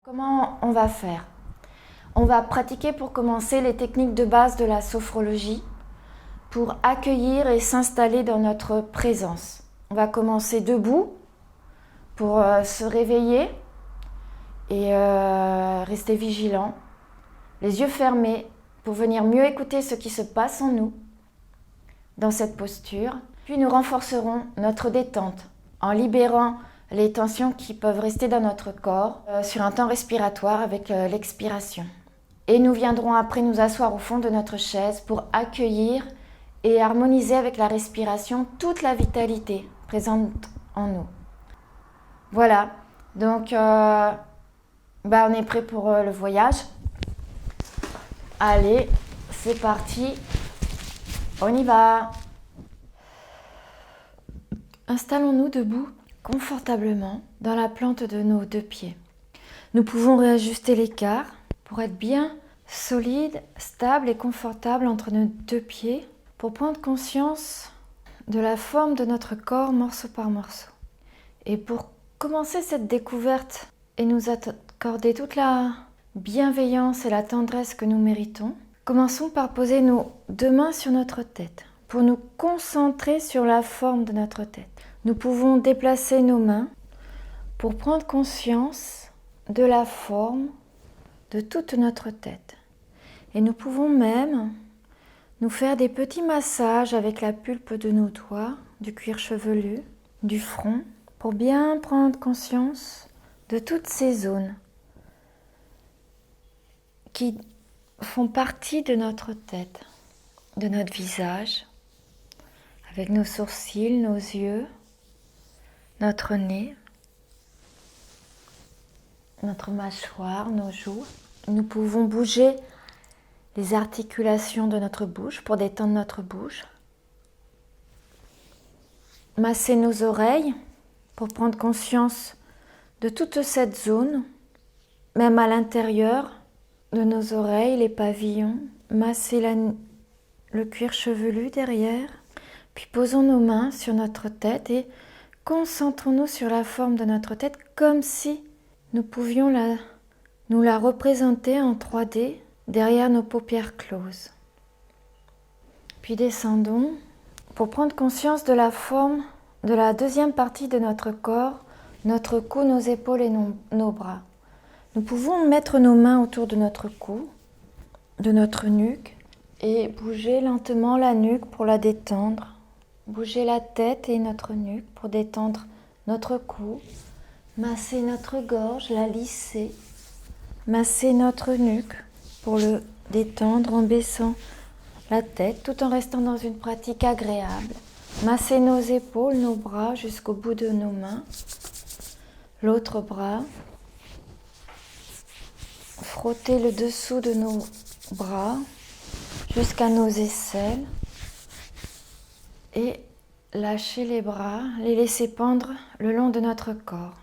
Comment on va faire? On va pratiquer pour commencer les techniques de base de la sophrologie pour accueillir et s'installer dans notre présence. On va commencer debout pour se réveiller et rester vigilant, les yeux fermés pour venir mieux écouter ce qui se passe en nous dans cette posture. Puis nous renforcerons notre détente en libérant les tensions qui peuvent rester dans notre corps sur un temps respiratoire avec l'expiration. Et nous viendrons après nous asseoir au fond de notre chaise pour accueillir et harmoniser avec la respiration toute la vitalité présente en nous. Voilà, donc on est prêt pour le voyage. Allez, c'est parti, on y va. Installons-nous debout confortablement dans la plante de nos deux pieds. Nous pouvons réajuster l'écart pour être bien solide, stable et confortable entre nos deux pieds pour prendre conscience de la forme de notre corps morceau par morceau. Et pour commencer cette découverte et nous accorder toute la bienveillance et la tendresse que nous méritons, commençons par poser nos deux mains sur notre tête pour nous concentrer sur la forme de notre tête. Nous pouvons déplacer nos mains pour prendre conscience de la forme de toute notre tête. Et nous pouvons même nous faire des petits massages avec la pulpe de nos doigts, du cuir chevelu, du front, pour bien prendre conscience de toutes ces zones qui font partie de notre tête, de notre visage, avec nos sourcils, nos yeux, notre nez, notre mâchoire, nos joues. Nous pouvons bouger les articulations de notre bouche pour détendre notre bouche. Masser nos oreilles pour prendre conscience de toute cette zone, même à l'intérieur de nos oreilles, les pavillons. Masser le cuir chevelu derrière. Puis posons nos mains sur notre tête et concentrons-nous sur la forme de notre tête comme si nous pouvions nous la représenter en 3D derrière nos paupières closes. Puis descendons pour prendre conscience de la forme de la deuxième partie de notre corps, notre cou, nos épaules et nos bras. Nous pouvons mettre nos mains autour de notre cou, de notre nuque et bouger lentement la nuque pour la détendre. Bouger la tête et notre nuque pour détendre notre cou, masser notre gorge, la lisser, masser notre nuque pour le détendre en baissant la tête tout en restant dans une pratique agréable. Masser nos épaules, nos bras jusqu'au bout de nos mains, l'autre bras, frotter le dessous de nos bras jusqu'à nos aisselles. Et lâcher les bras, les laisser pendre le long de notre corps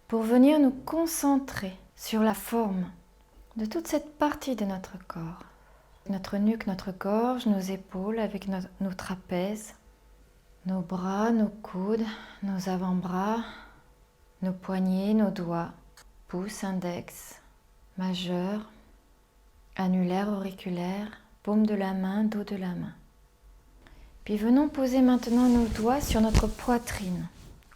pour venir nous concentrer sur la forme de toute cette partie de notre corps. Notre nuque, notre gorge, nos épaules avec nos trapèzes, nos bras, nos coudes, nos avant-bras, nos poignets, nos doigts, pouce, index, majeur, annulaire, auriculaire, paume de la main, dos de la main. Puis venons poser maintenant nos doigts sur notre poitrine.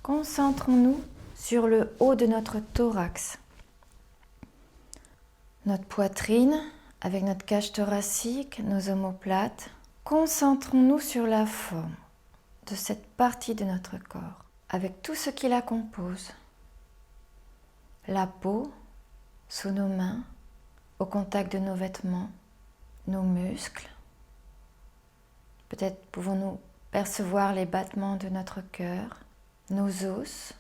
Concentrons-nous sur le haut de notre thorax. Notre poitrine, avec notre cage thoracique, nos omoplates. Concentrons-nous sur la forme de cette partie de notre corps, avec tout ce qui la compose. La peau, sous nos mains, au contact de nos vêtements, nos muscles. Peut-être pouvons-nous percevoir les battements de notre cœur, nos os,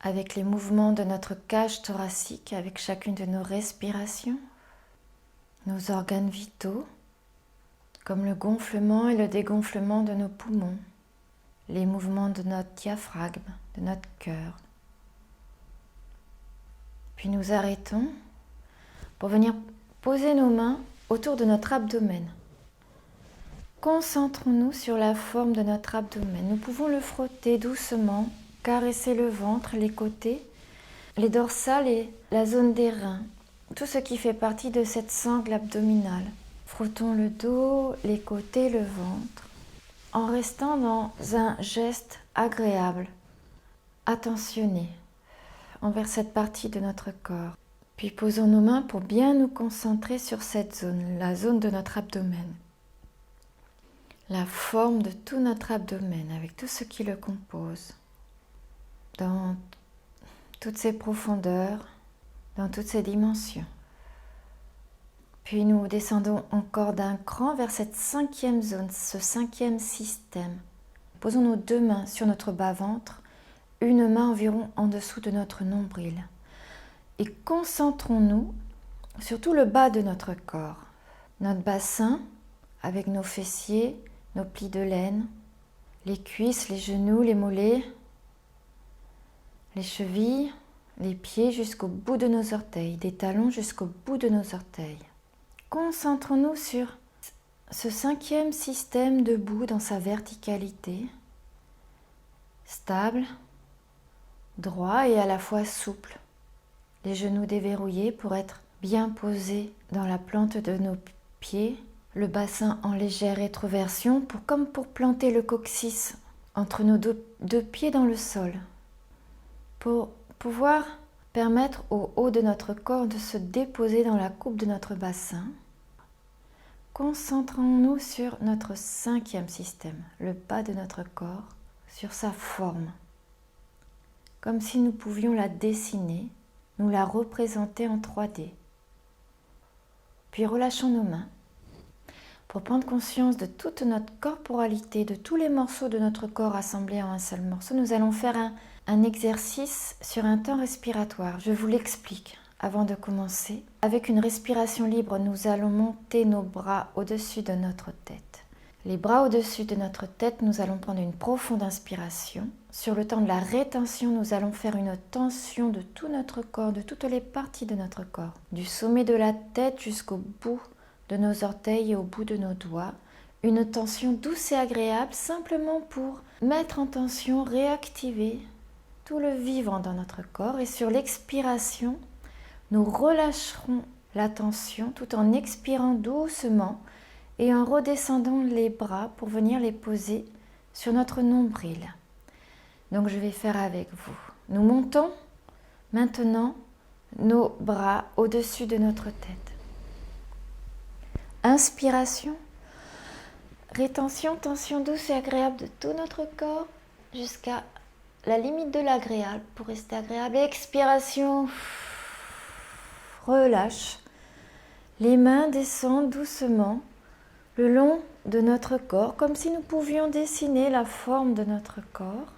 avec les mouvements de notre cage thoracique, avec chacune de nos respirations, nos organes vitaux, comme le gonflement et le dégonflement de nos poumons, les mouvements de notre diaphragme, de notre cœur. Puis nous arrêtons pour venir poser nos mains autour de notre abdomen. Concentrons-nous sur la forme de notre abdomen. Nous pouvons le frotter doucement, caresser le ventre, les côtés, les dorsales et la zone des reins, tout ce qui fait partie de cette sangle abdominale. Frottons le dos, les côtés, le ventre, en restant dans un geste agréable, attentionné envers cette partie de notre corps. Puis posons nos mains pour bien nous concentrer sur cette zone, la zone de notre abdomen. La forme de tout notre abdomen avec tout ce qui le compose, dans toutes ses profondeurs, dans toutes ses dimensions. Puis nous descendons encore d'un cran vers cette 5e zone, ce 5e système. Posons nos 2 mains sur notre bas-ventre, une main environ en dessous de notre nombril. Et concentrons-nous sur tout le bas de notre corps. Notre bassin, avec nos fessiers, nos plis de laine, les cuisses, les genoux, les mollets, les chevilles, les pieds jusqu'au bout de nos orteils, des talons jusqu'au bout de nos orteils. Concentrons-nous sur ce 5e système debout dans sa verticalité, stable, droit et à la fois souple. Les genoux déverrouillés pour être bien posés dans la plante de nos pieds, le bassin en légère rétroversion comme pour planter le coccyx entre nos deux pieds dans le sol, pour pouvoir permettre au haut de notre corps de se déposer dans la coupe de notre bassin. Concentrons-nous sur notre 5e système, le bas de notre corps, sur sa forme, comme si nous pouvions la dessiner, nous la représenter en 3D. Puis relâchons nos mains pour prendre conscience de toute notre corporalité, de tous les morceaux de notre corps assemblés en un seul morceau. Nous allons faire un exercice sur un temps respiratoire. Je vous l'explique avant de commencer. Avec une respiration libre, nous allons monter nos bras au-dessus de notre tête. Les bras au-dessus de notre tête, nous allons prendre une profonde inspiration. Sur le temps de la rétention, nous allons faire une tension de tout notre corps, de toutes les parties de notre corps, du sommet de la tête jusqu'au bout de nos orteils et au bout de nos doigts. Une tension douce et agréable, simplement pour mettre en tension, réactiver tout le vivant dans notre corps. Et sur l'expiration, nous relâcherons la tension tout en expirant doucement et en redescendant les bras pour venir les poser sur notre nombril. Donc je vais faire avec vous. Nous montons maintenant nos bras au-dessus de notre tête. Inspiration, rétention, tension douce et agréable de tout notre corps jusqu'à la limite de l'agréable pour rester agréable. Expiration, relâche. Les mains descendent doucement le long de notre corps, comme si nous pouvions dessiner la forme de notre corps,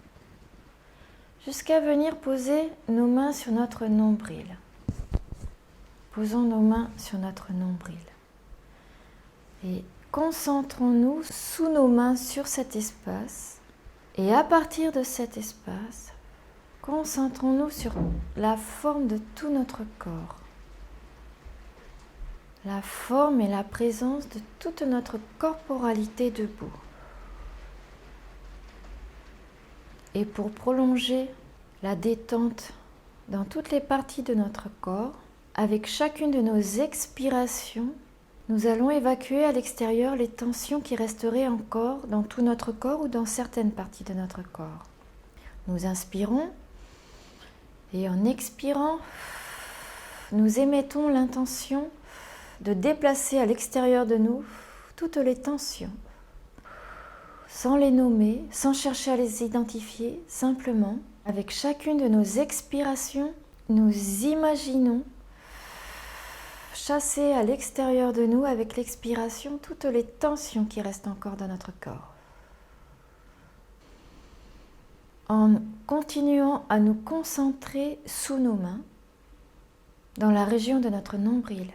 jusqu'à venir poser nos mains sur notre nombril. Posons nos mains sur notre nombril. Et concentrons-nous sous nos mains sur cet espace. Et à partir de cet espace, concentrons-nous sur la forme de tout notre corps. La forme et la présence de toute notre corporalité debout. Et pour prolonger la détente dans toutes les parties de notre corps, avec chacune de nos expirations, nous allons évacuer à l'extérieur les tensions qui resteraient encore dans tout notre corps ou dans certaines parties de notre corps. Nous inspirons et en expirant, nous émettons l'intention de déplacer à l'extérieur de nous toutes les tensions, sans les nommer, sans chercher à les identifier, simplement, avec chacune de nos expirations, nous imaginons chasser à l'extérieur de nous, avec l'expiration, toutes les tensions qui restent encore dans notre corps. En continuant à nous concentrer sous nos mains, dans la région de notre nombril.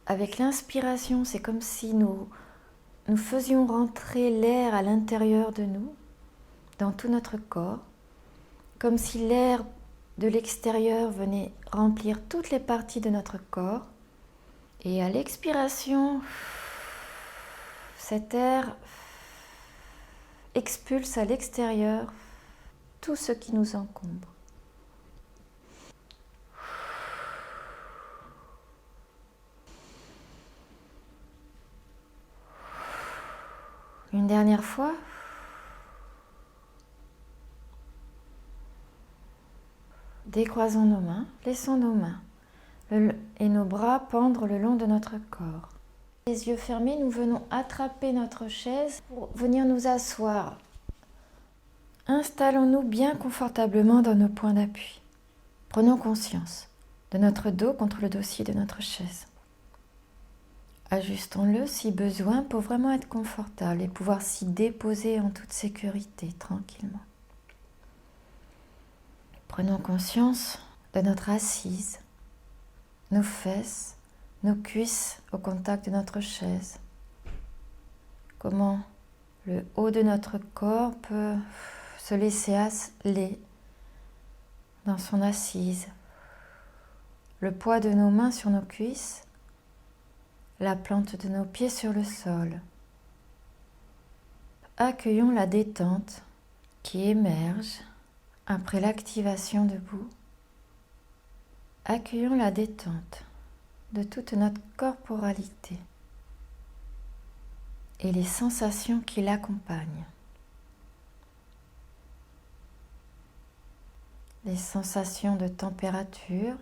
Avec l'inspiration, c'est comme si nous faisions rentrer l'air à l'intérieur de nous, dans tout notre corps, comme si l'air de l'extérieur venait remplir toutes les parties de notre corps. Et à l'expiration, cet air expulse à l'extérieur tout ce qui nous encombre. Une dernière fois. Décroisons nos mains, laissons nos mains et nos bras pendre le long de notre corps. Les yeux fermés, nous venons attraper notre chaise pour venir nous asseoir. Installons-nous bien confortablement dans nos points d'appui. Prenons conscience de notre dos contre le dossier de notre chaise. Ajustons-le si besoin pour vraiment être confortable et pouvoir s'y déposer en toute sécurité, tranquillement. Prenons conscience de notre assise, nos fesses, nos cuisses au contact de notre chaise. Comment le haut de notre corps peut se laisser aller dans son assise. Le poids de nos mains sur nos cuisses, la plante de nos pieds sur le sol. Accueillons la détente qui émerge après l'activation debout. Accueillons la détente de toute notre corporalité et les sensations qui l'accompagnent. Les sensations de température,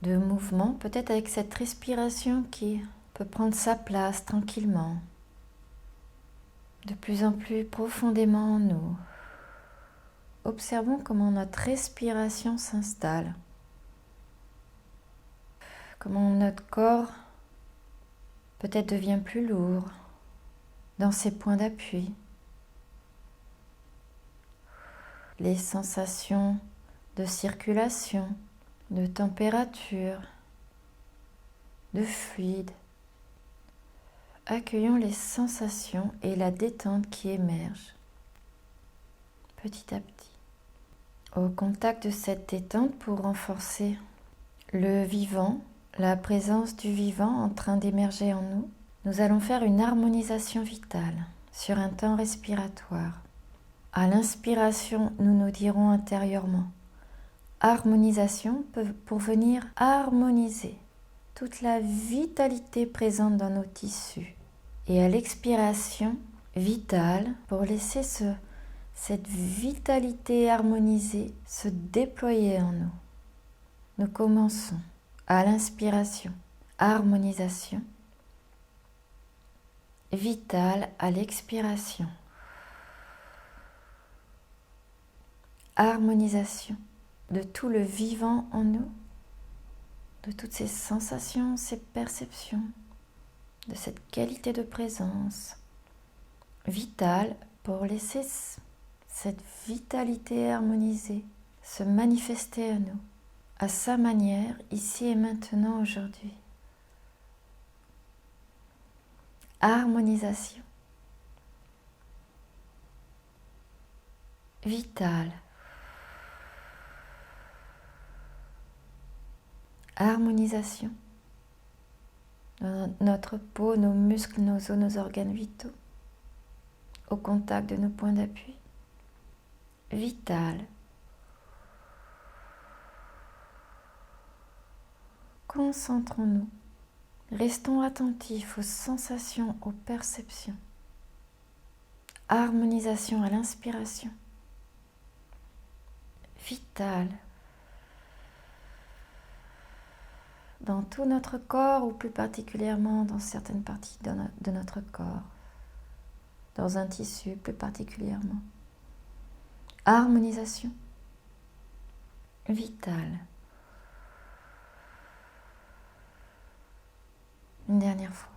de mouvement, peut-être avec cette respiration qui peut prendre sa place tranquillement, de plus en plus profondément en nous. Observons comment notre respiration s'installe, comment notre corps peut-être devient plus lourd dans ses points d'appui. Les sensations de circulation, de température, de fluide. Accueillons les sensations et la détente qui émergent petit à petit. Au contact de cette détente, pour renforcer le vivant, la présence du vivant en train d'émerger en nous, nous allons faire une harmonisation vitale sur un temps respiratoire. À l'inspiration, nous nous dirons intérieurement harmonisation pour venir harmoniser toute la vitalité présente dans nos tissus. Et à l'expiration, vitale pour laisser cette vitalité harmonisée se déployer en nous. Nous commençons à l'inspiration, harmonisation, vitale à l'expiration, harmonisation de tout le vivant en nous, de toutes ces sensations, ces perceptions, de cette qualité de présence vitale pour laisser cette vitalité harmonisée se manifester à nous, à sa manière, ici et maintenant, aujourd'hui. Harmonisation vitale. Harmonisation dans notre peau, nos muscles, nos os, nos organes vitaux, au contact de nos points d'appui. Vitale. Concentrons-nous. Restons attentifs aux sensations, aux perceptions. Harmonisation à l'inspiration. Vitale. Dans tout notre corps, ou plus particulièrement dans certaines parties de notre corps, dans un tissu plus particulièrement. Harmonisation vitale. Une dernière fois.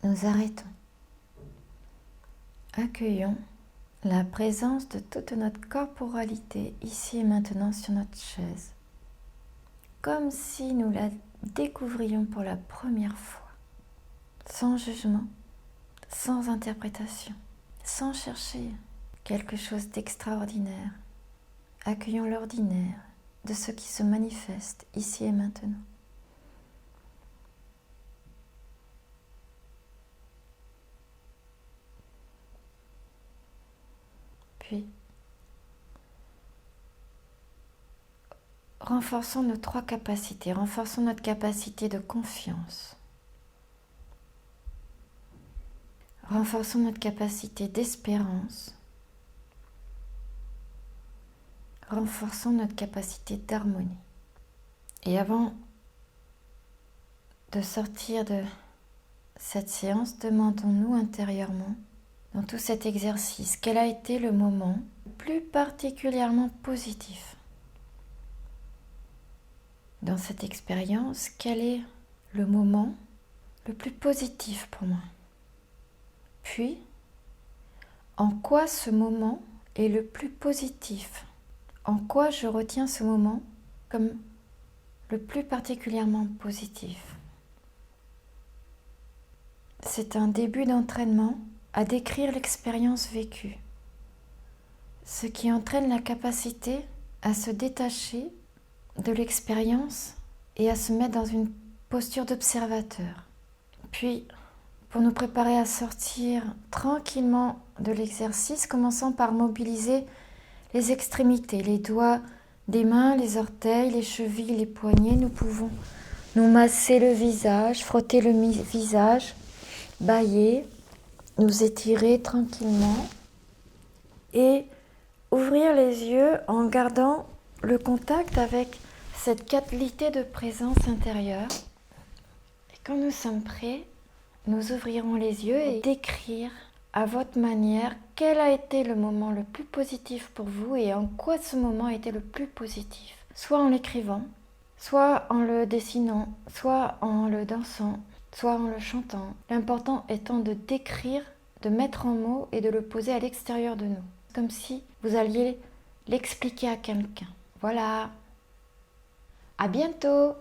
Nous arrêtons. Accueillons la présence de toute notre corporalité ici et maintenant sur notre chaise, comme si nous la découvrions pour la première fois, sans jugement, sans interprétation, sans chercher quelque chose d'extraordinaire. Accueillons l'ordinaire de ce qui se manifeste ici et maintenant. Puis, renforçons nos 3 capacités. Renforçons notre capacité de confiance. Renforçons notre capacité d'espérance. Renforçons notre capacité d'harmonie. Et avant de sortir de cette séance, demandons-nous intérieurement, dans tout cet exercice, quel a été le moment le plus particulièrement positif. Dans cette expérience, quel est le moment le plus positif pour moi? Puis, en quoi ce moment est le plus positif? En quoi je retiens ce moment comme le plus particulièrement positif? C'est un début d'entraînement à décrire l'expérience vécue, ce qui entraîne la capacité à se détacher de l'expérience et à se mettre dans une posture d'observateur. Puis, pour nous préparer à sortir tranquillement de l'exercice, commençons par mobiliser les extrémités, les doigts des mains, les orteils, les chevilles, les poignets. Nous pouvons nous masser le visage, frotter le visage, bâiller, nous étirer tranquillement et ouvrir les yeux en gardant le contact avec cette qualité de présence intérieure. Et quand nous sommes prêts, nous ouvrirons les yeux et décrire à votre manière quel a été le moment le plus positif pour vous et en quoi ce moment a été le plus positif. Soit en l'écrivant, soit en le dessinant, soit en le dansant, soit en le chantant. L'important étant de décrire, de mettre en mots et de le poser à l'extérieur de nous. Comme si vous alliez l'expliquer à quelqu'un. Voilà. À bientôt!